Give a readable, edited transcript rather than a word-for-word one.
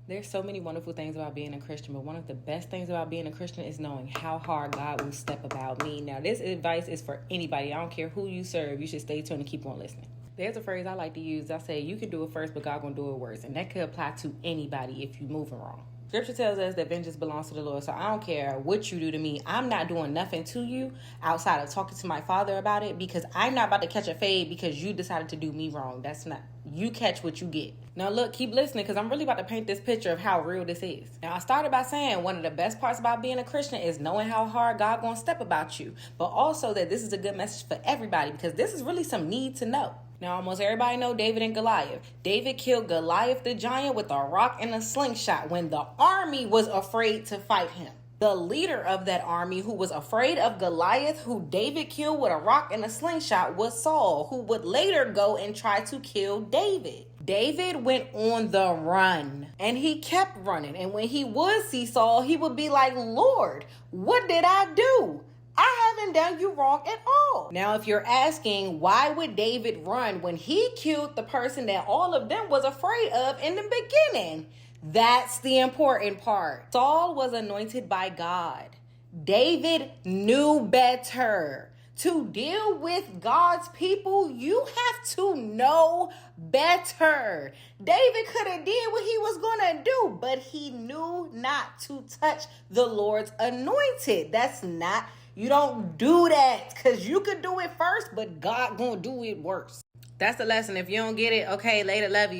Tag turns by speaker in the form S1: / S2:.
S1: There's so many wonderful things about being a Christian, but one of the best things about being a Christian is knowing how hard God will step about me. Now, this advice is for anybody. I don't care who you serve. You should stay tuned and keep on listening. There's a phrase I like to use. I say, you can do it first, but God gonna do it worse. And that could apply to anybody if you're moving wrong. Scripture tells us that vengeance belongs to the Lord. So I don't care what you do to me. I'm not doing nothing to you outside of talking to my Father about it, because I'm not about to catch a fade because you decided to do me wrong. That's not. You catch what you get. Now look, keep listening, because I'm really about to paint this picture of how real this is. Now, I started by saying one of the best parts about being a Christian is knowing how hard God gonna step about you, but also that this is a good message for everybody, because this is really some need to know. Now, almost everybody know David and Goliath. David killed Goliath the giant with a rock and a slingshot when the army was afraid to fight him. The leader of that army, who was afraid of Goliath, who David killed with a rock and a slingshot, was Saul, who would later go and try to kill David. David went on the run, and he kept running. And when he would see Saul, he would be like, Lord, what did I do? I haven't done you wrong at all. Now, if you're asking, why would David run when he killed the person that all of them was afraid of in the beginning? That's the important part. Saul was anointed by God. David knew better. To deal with God's people, you have to know better. David could have did what he was going to do, but he knew not to touch the Lord's anointed. You don't do that, because you could do it first, but God gonna do it worse. That's the lesson. If you don't get it, okay, later, love you.